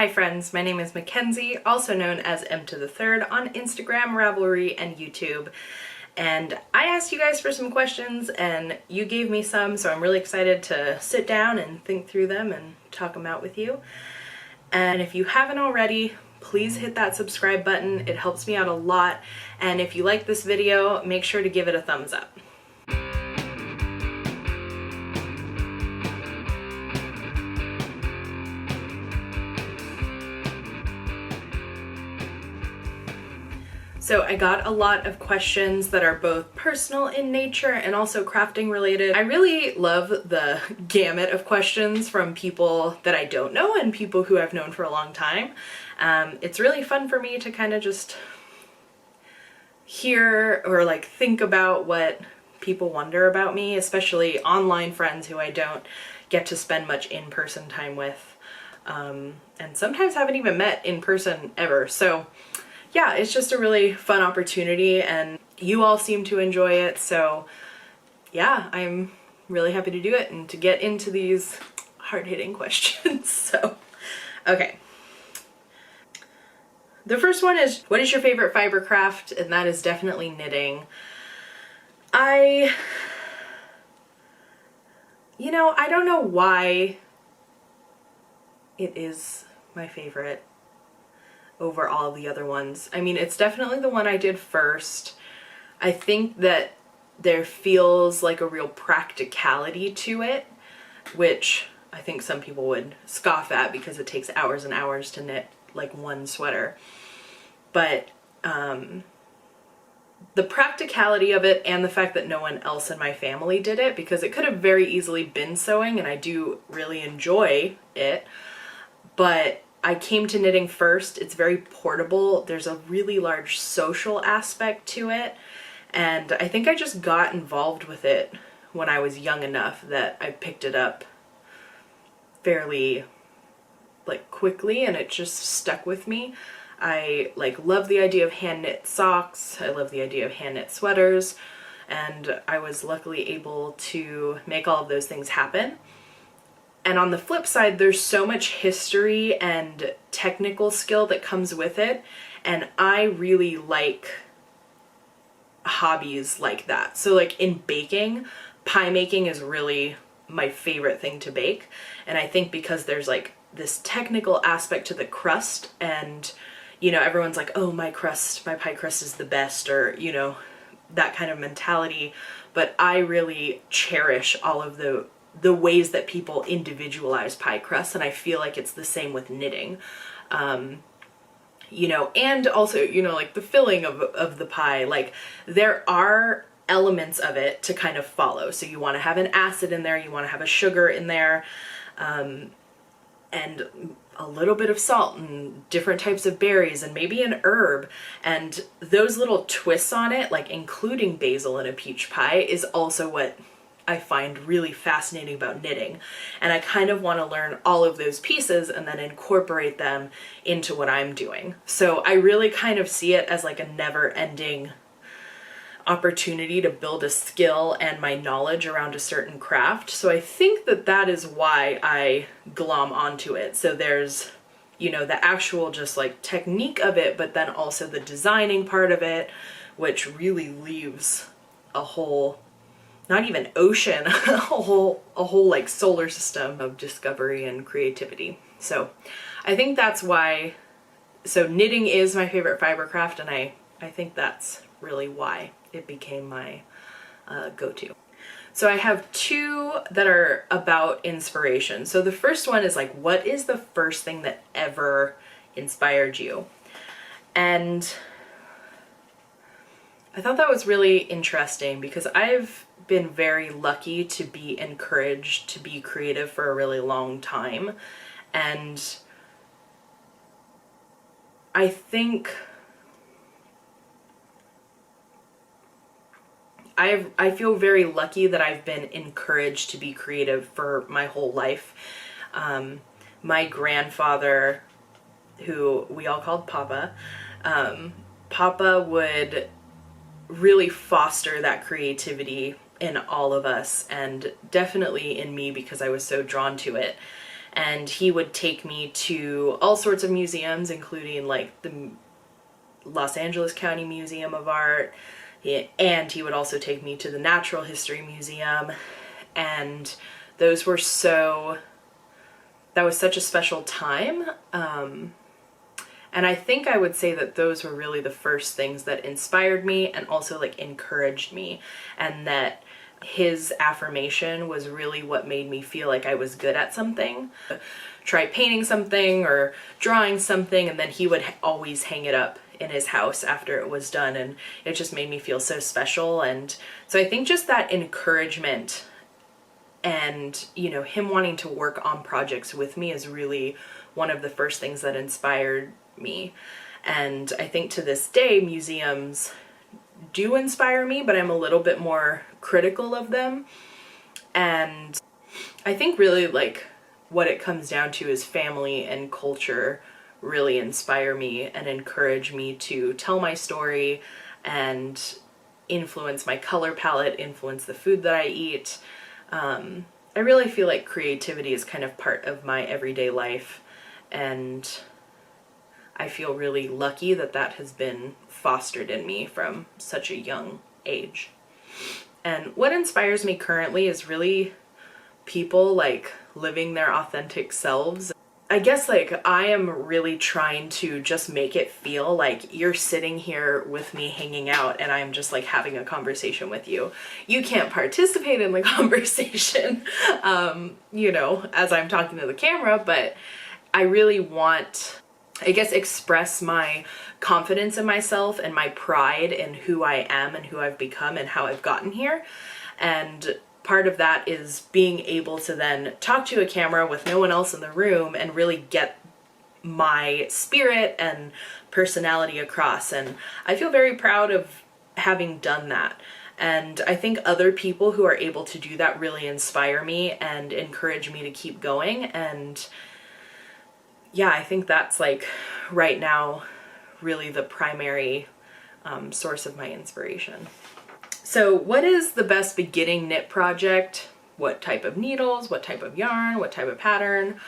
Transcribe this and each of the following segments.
Hi friends, my name is Mackenzie, also known as M to the Third on Instagram, Ravelry, and YouTube. And I asked you guys for some questions and you gave me some, so I'm really excited to sit down and think through them and talk them out with you. And if you haven't already, please hit that subscribe button. It helps me out a lot. And if you like this video, make sure to give it a thumbs up. So I got a lot of questions that are both personal in nature and also crafting related. I really love the gamut of questions from people that I don't know and people who I've known for a long time. It's really fun for me to kind of just hear or like think about what people wonder about me, especially online friends who I don't get to spend much in-person time with, and sometimes haven't even met in person ever. So yeah, it's just a really fun opportunity and you all seem to enjoy it. So yeah, I'm really happy to do it and to get into these hard-hitting questions. So, okay. The first one is, what is your favorite fiber craft? And that is definitely knitting. I don't know why it is my favorite over all of the other ones. I mean, it's definitely the one I did first. I think that there feels like a real practicality to it, which I think some people would scoff at because it takes hours and hours to knit like one sweater. But the practicality of it and the fact that no one else in my family did it, because it could have very easily been sewing and I do really enjoy it, but I came to knitting first. It's very portable. There's a really large social aspect to it. And I think I just got involved with it when I was young enough that I picked it up fairly like quickly and it just stuck with me. I love the idea of hand knit socks. I love the idea of hand knit sweaters. And I was luckily able to make all of those things happen. And on the flip side, there's so much history and technical skill that comes with it. And I really like hobbies like that. So like in baking, pie making is really my favorite thing to bake. And I think because there's like this technical aspect to the crust and, everyone's like, oh, my pie crust is the best, or, that kind of mentality. But I really cherish all of the ways that people individualize pie crusts, and I feel like it's the same with knitting. And also, like the filling of the pie, like there are elements of it to kind of follow. So you want to have an acid in there, you want to have a sugar in there, and a little bit of salt and different types of berries and maybe an herb, and those little twists on it, like including basil in a peach pie, is also what I find really fascinating about knitting. And I kind of want to learn all of those pieces and then incorporate them into what I'm doing. So I really kind of see it as like a never-ending opportunity to build a skill and my knowledge around a certain craft. So I think that that is why I glom onto it. So there's, the actual just like technique of it, but then also the designing part of it, which really leaves a whole, not even ocean, a whole like solar system of discovery and creativity. So I think that's why, so knitting is my favorite fiber craft, and I think that's really why it became my go-to. So I have two that are about inspiration. So the first one is like, what is the first thing that ever inspired you? And I thought that was really interesting because I've been very lucky to be encouraged to be creative for a really long time. And I think I feel very lucky that I've been encouraged to be creative for my whole life. My grandfather, who we all called Papa, Papa would really foster that creativity in all of us, and definitely in me because I was so drawn to it. and he would take me to all sorts of museums, including like the Los Angeles County Museum of Art, and he would also take me to the Natural History Museum, and those were that was such a special time. And I think I would say that those were really the first things that inspired me and also like encouraged me, and that his affirmation was really what made me feel like I was good at something. Try painting something or drawing something, and then he would always hang it up in his house after it was done, and it just made me feel so special. And so I think just that encouragement and, you know, him wanting to work on projects with me is really one of the first things that inspired me. And I think to this day, museums do inspire me, but I'm a little bit more critical of them. And I think really like what it comes down to is family and culture really inspire me and encourage me to tell my story and influence my color palette, influence the food that I eat. I really feel like creativity is kind of part of my everyday life, and I feel really lucky that that has been fostered in me from such a young age. And what inspires me currently is really people like living their authentic selves. I guess like I am really trying to just make it feel like you're sitting here with me hanging out and I'm just like having a conversation with you. You can't participate in the conversation, you know, as I'm talking to the camera, but I really want, I guess, express my confidence in myself and my pride in who I am and who I've become and how I've gotten here. And part of that is being able to then talk to a camera with no one else in the room and really get my spirit and personality across. And I feel very proud of having done that. And I think other people who are able to do that really inspire me and encourage me to keep going. And yeah, I think that's like right now really the primary source of my inspiration. So what is the best beginning knit project? What type of needles, what type of yarn, what type of pattern?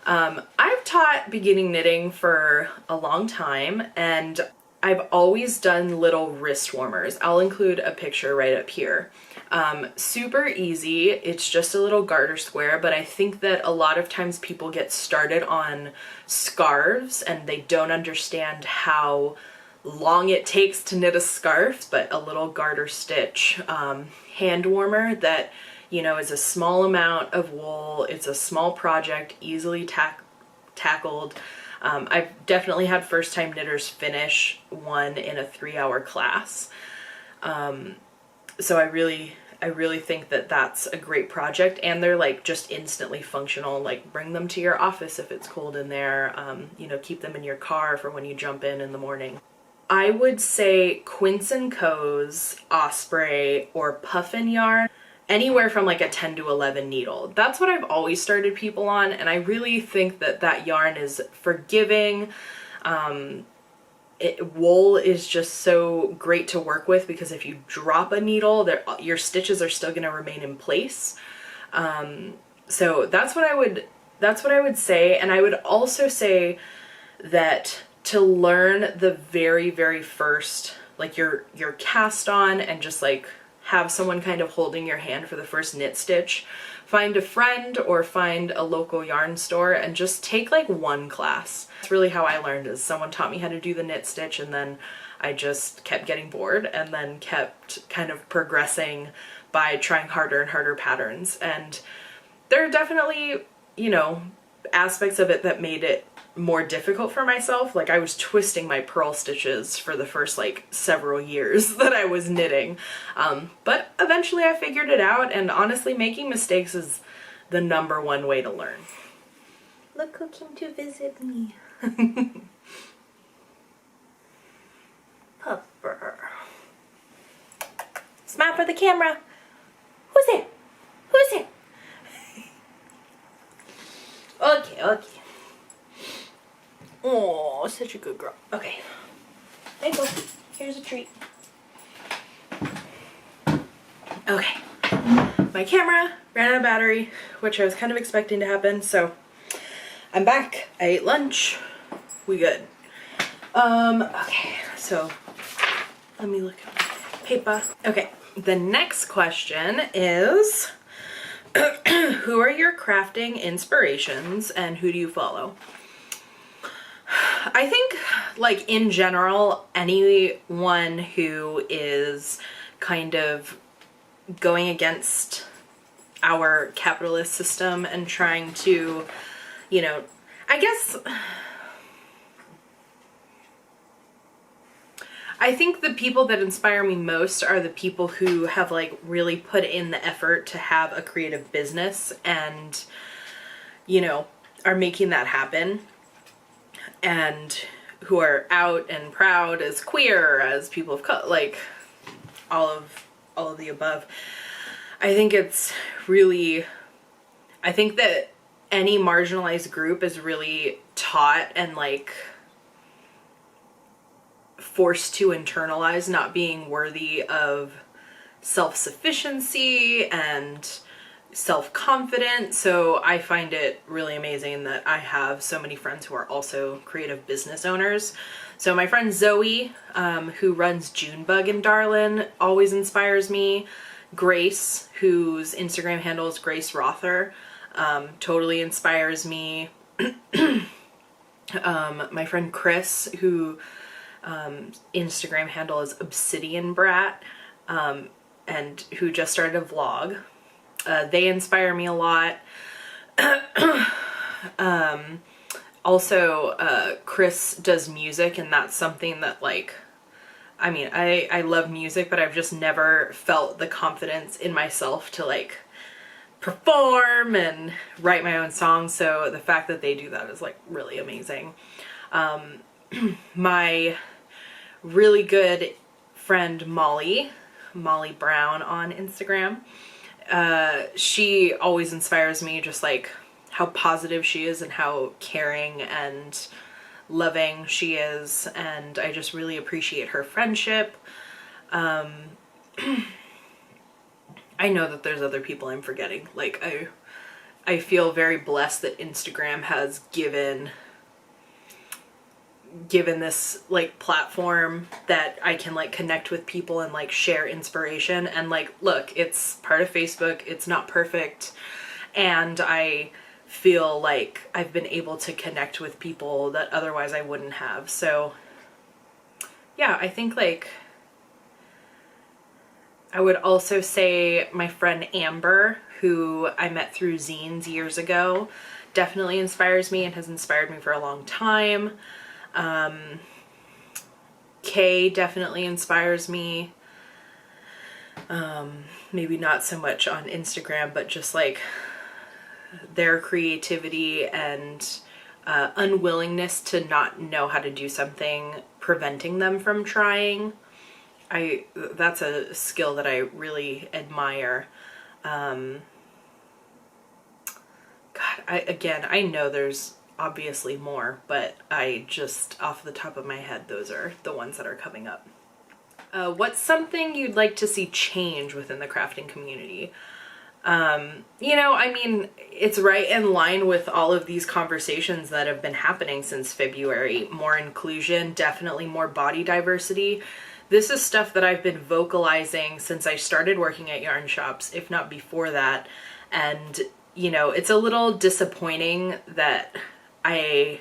I've taught beginning knitting for a long time, and I've always done little wrist warmers. I'll include a picture right up here. Super easy, it's just a little garter square, but I think that a lot of times people get started on scarves and they don't understand how long it takes to knit a scarf. But a little garter stitch hand warmer that, you know, is a small amount of wool, it's a small project, easily tackled. I've definitely had first time knitters finish one in a 3-hour class. So I really think that that's a great project, and they're like just instantly functional. Like bring them to your office if it's cold in there, you know, keep them in your car for when you jump in the morning. I would say Quince & Co's Osprey or Puffin yarn, anywhere from like a 10 to 11 needle. That's what I've always started people on, and I really think that that yarn is forgiving. Wool is just so great to work with because if you drop a needle, your stitches are still going to remain in place. So that's what I would say. And I would also say that to learn the very, very first, like your cast on, and just like have someone kind of holding your hand for the first knit stitch, find a friend or find a local yarn store and just take like one class. That's really how I learned, is someone taught me how to do the knit stitch, and then I just kept getting bored and then kept kind of progressing by trying harder and harder patterns. And there are definitely, you know, aspects of it that made it more difficult for myself. Like I was twisting my purl stitches for the first like several years that I was knitting. But eventually I figured it out, and honestly making mistakes is the #1 way to learn. Look who came to visit me. Pupper. Smile for the camera. Who's it? Who's it? Okay. Oh, such a good girl. Okay. There you go. Here's a treat. Okay. My camera ran out of battery, which I was kind of expecting to happen, so I'm back. I ate lunch. We good. Okay, so let me look at my paper. Okay, the next question is, who are your crafting inspirations and who do you follow? I think, like, in general, anyone who is kind of going against our capitalist system and trying to, you know, I guess, I think the people that inspire me most are the people who have, like, really put in the effort to have a creative business and, you know, are making that happen, and who are out and proud as queer, as people of color, like, all of the above. I think it's really, I think that any marginalized group is really taught and, like, forced to internalize not being worthy of self-sufficiency and self-confidence. So I find it really amazing that I have so many friends who are also creative business owners. So my friend Zoe, who runs Junebug in Darlin, always inspires me. Grace, whose Instagram handle is Grace Rother, totally inspires me. My friend Chris, who Instagram handle is Obsidian Brat, and who just started a vlog. They inspire me a lot. Also, Chris does music, and that's something that, like, I mean, I love music, but I've just never felt the confidence in myself to, like, perform and write my own songs. So the fact that they do that is, like, really amazing. My really good friend Molly Brown on Instagram, she always inspires me, just like how positive she is and how caring and loving she is, and I just really appreciate her friendship. I know that there's other people I'm forgetting. Like, I feel very blessed that Instagram has given this, like, platform that I can, like, connect with people and, like, share inspiration. And, like, look, it's part of Facebook, it's not perfect, and I feel like I've been able to connect with people that otherwise I wouldn't have. So yeah, I think, like, I would also say my friend Amber, who I met through zines years ago, definitely inspires me and has inspired me for a long time. Kay definitely inspires me. Maybe not so much on Instagram, but just, like, their creativity and unwillingness to not know how to do something, preventing them from trying. That's a skill that I really admire. God, I know there's obviously more, but I just, off the top of my head, those are the ones that are coming up. What's something you'd like to see change within the crafting community? You know, I mean, it's right in line with all of these conversations that have been happening since February. More inclusion, definitely more body diversity. This is stuff that I've been vocalizing since I started working at yarn shops, if not before that. And, you know, it's a little disappointing that I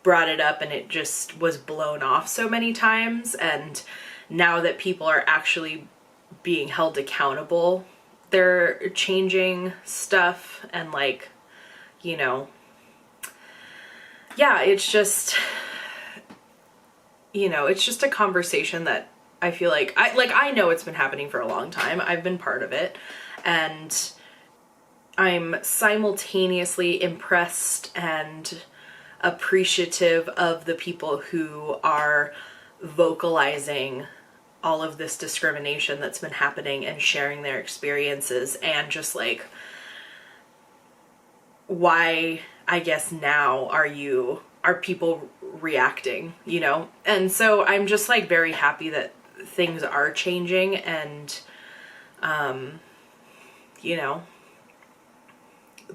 brought it up and it just was blown off so many times. And now that people are actually being held accountable, they're changing stuff, and, like, you know, yeah, it's just, you know, it's just a conversation that I feel like I know it's been happening for a long time. I've been part of it, and I'm simultaneously impressed and appreciative of the people who are vocalizing all of this discrimination that's been happening and sharing their experiences, and just, like, why, I guess, now are people reacting, you know? And so I'm just, like, very happy that things are changing, and you know,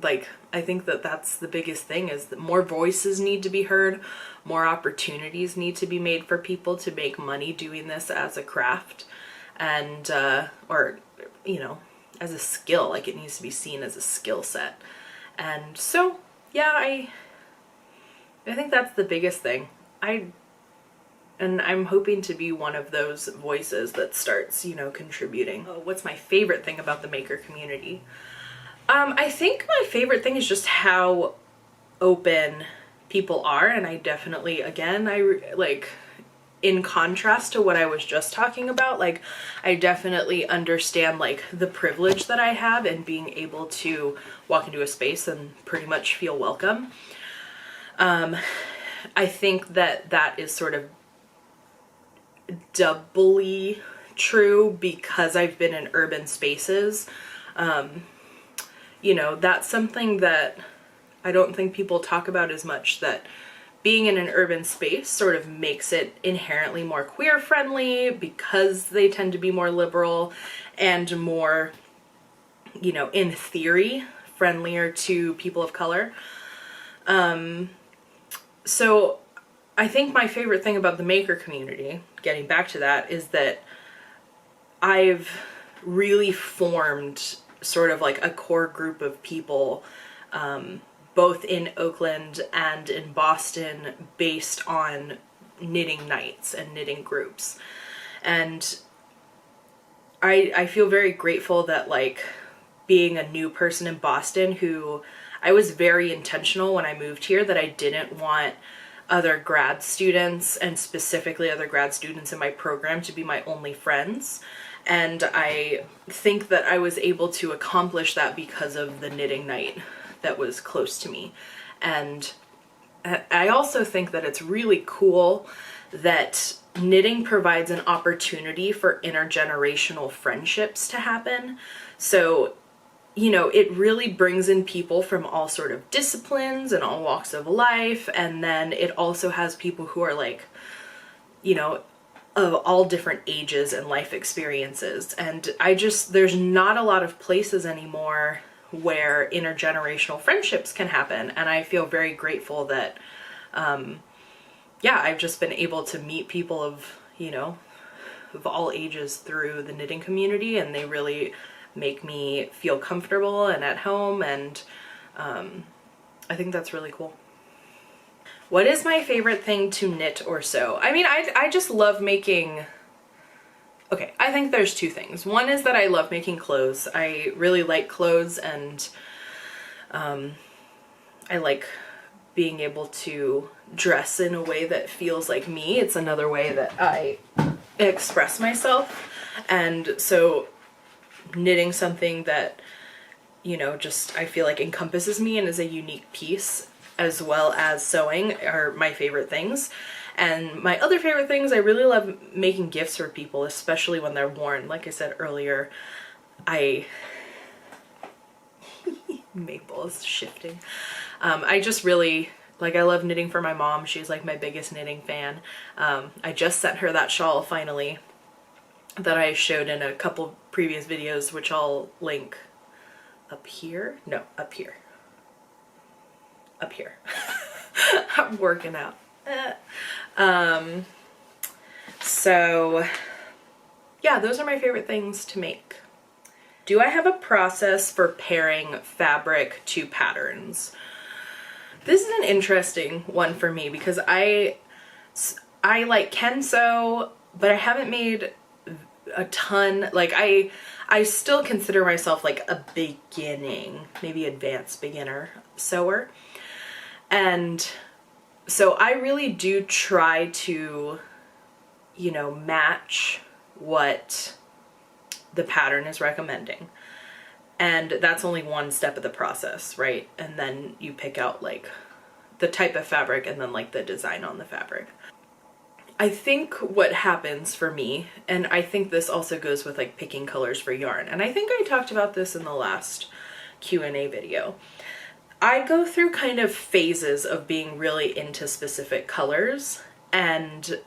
like, I think that that's the biggest thing, is that more voices need to be heard, more opportunities need to be made for people to make money doing this as a craft, and or, you know, as a skill. Like, it needs to be seen as a skill set. And so yeah, I think that's the biggest thing. And I'm hoping to be one of those voices that starts, you know, contributing. Oh, what's my favorite thing about the maker community? I think my favorite thing is just how open people are, and I definitely, again, like, in contrast to what I was just talking about, like, I definitely understand, like, the privilege that I have in being able to walk into a space and pretty much feel welcome. I think that that is sort of doubly true because I've been in urban spaces. You know, that's something that I don't think people talk about as much, that being in an urban space sort of makes it inherently more queer friendly because they tend to be more liberal and more, you know, in theory, friendlier to people of color. So I think my favorite thing about the maker community, getting back to that, is that I've really formed sort of like a core group of people, both in Oakland and in Boston, based on knitting nights and knitting groups. And I feel very grateful that, like, being a new person in Boston, who I was very intentional when I moved here that I didn't want other grad students, and specifically other grad students in my program, to be my only friends. And I think that I was able to accomplish that because of the knitting night that was close to me. And I also think that it's really cool that knitting provides an opportunity for intergenerational friendships to happen. So, you know, it really brings in people from all sort of disciplines and all walks of life. And then it also has people who are, like, you know, of all different ages and life experiences. And there's not a lot of places anymore where intergenerational friendships can happen. And I feel very grateful that, yeah, I've just been able to meet people of, you know, of all ages through the knitting community, and they really make me feel comfortable and at home, and I think that's really cool. What is my favorite thing to knit or sew? I mean, I just love making... Okay, I think there's two things. One is that I love making clothes. I really like clothes, and I like being able to dress in a way that feels like me. It's another way that I express myself. And so knitting something that, you know, just I feel like encompasses me and is a unique piece, as well as sewing, are my favorite things. And my other favorite things, I really love making gifts for people, especially when they're worn. Like I said earlier, Maple is shifting. I just really, like, I love knitting for my mom. She's like my biggest knitting fan. I just sent her that shawl finally that I showed in a couple previous videos, which I'll link up here. No, up here. Up here. I'm working out. So yeah, those are my favorite things to make. Do I have a process for pairing fabric to patterns? This is an interesting one for me because I like can sew, but I haven't made a ton. Like I still consider myself like a beginning, maybe advanced beginner sewer. And so I really do try to, you know, match what the pattern is recommending. And that's only one step of the process, right? And then you pick out like the type of fabric and then like the design on the fabric. I think what happens for me, and I think this also goes with like picking colors for yarn, and I think I talked about this in the last Q&A video. I go through kind of phases of being really into specific colors, and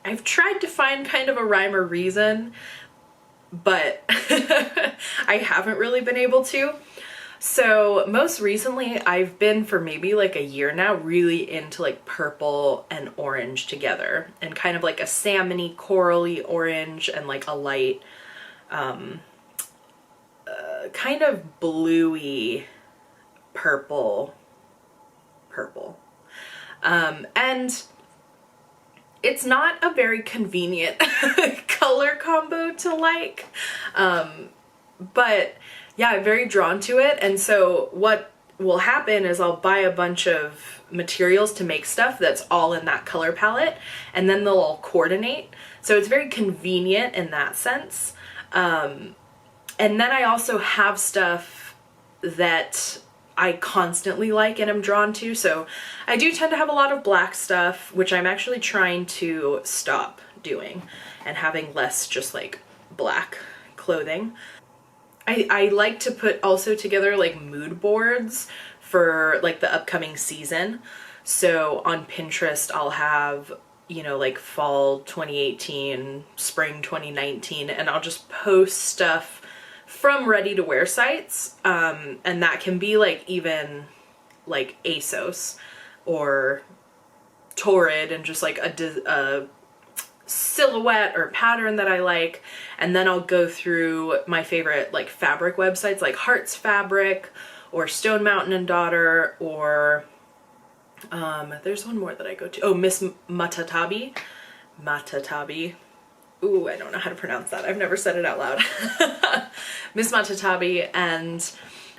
I've tried to find kind of a rhyme or reason, but I haven't really been able to. So most recently I've been for maybe like a year now really into like purple and orange together, and kind of like a salmony corally orange and like a light kind of bluey purple. And it's not a very convenient color combo to like, but yeah, I'm very drawn to it. And so what will happen is I'll buy a bunch of materials to make stuff that's all in that color palette, and then they'll all coordinate. So it's very convenient in that sense. And then I also have stuff that I constantly like and am drawn to. So I do tend to have a lot of black stuff, which I'm actually trying to stop doing and having less just like black clothing. I like to put also together like mood boards for like the upcoming season. So on Pinterest, I'll have, you know, like fall 2018, spring 2019, and I'll just post stuff from ready to wear sites. And that can be like even like ASOS or Torrid, and just like a silhouette or pattern that I like, and then I'll go through my favorite like fabric websites like Hearts Fabric or Stone Mountain and Daughter, or there's one more that I go to. Oh, Miss Matatabi. Ooh, I don't know how to pronounce that. I've never said it out loud. Miss Matatabi, and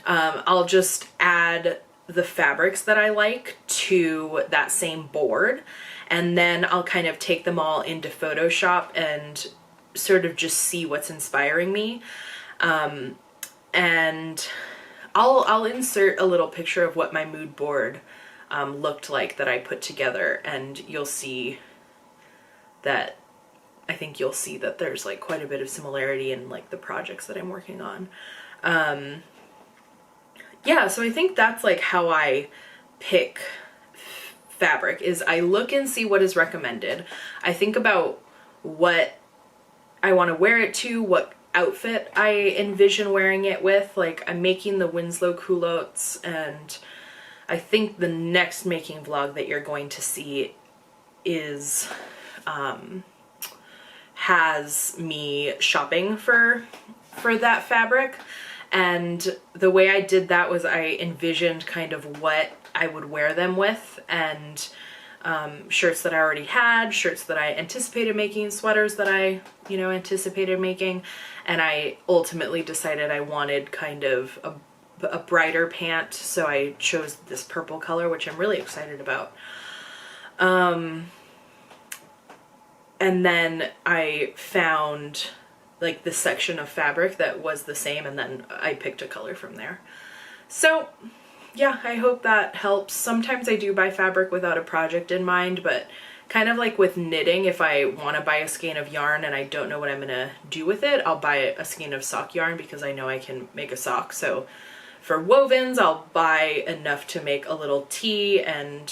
I'll just add the fabrics that I like to that same board, and then I'll kind of take them all into Photoshop and sort of just see what's inspiring me. And I'll insert a little picture of what my mood board looked like that I put together, and you'll see that, I think you'll see that there's like quite a bit of similarity in like the projects that I'm working on. Yeah, so I think that's like how I pick fabric, is I look and see what is recommended. I think about what I want to wear it to, what outfit I envision wearing it with. Like, I'm making the Winslow culottes, and I think the next making vlog that you're going to see is has me shopping for that fabric. And the way I did that was I envisioned kind of what I would wear them with, and shirts that I already had, shirts that I anticipated making, sweaters that I, you know, anticipated making. And I ultimately decided I wanted kind of a brighter pant, so I chose this purple color, which I'm really excited about. And then I found like the section of fabric that was the same, and then I picked a color from there. So yeah, I hope that helps. Sometimes I do buy fabric without a project in mind, but kind of like with knitting, if I want to buy a skein of yarn and I don't know what I'm gonna do with it, I'll buy a skein of sock yarn because I know I can make a sock. So for wovens, I'll buy enough to make a little tee, and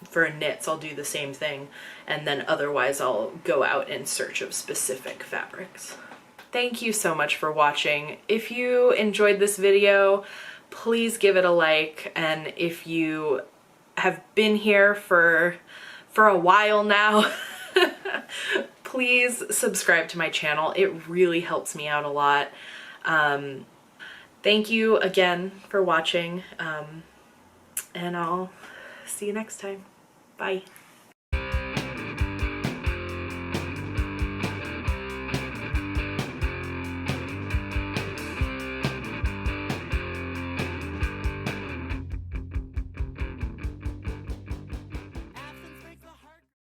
for knits, I'll do the same thing. And then otherwise, I'll go out in search of specific fabrics. Thank you so much for watching. If you enjoyed this video, please give it a like. And if you have been here for a while now, please subscribe to my channel. It really helps me out a lot. Thank you again for watching, and I'll see you next time. Bye.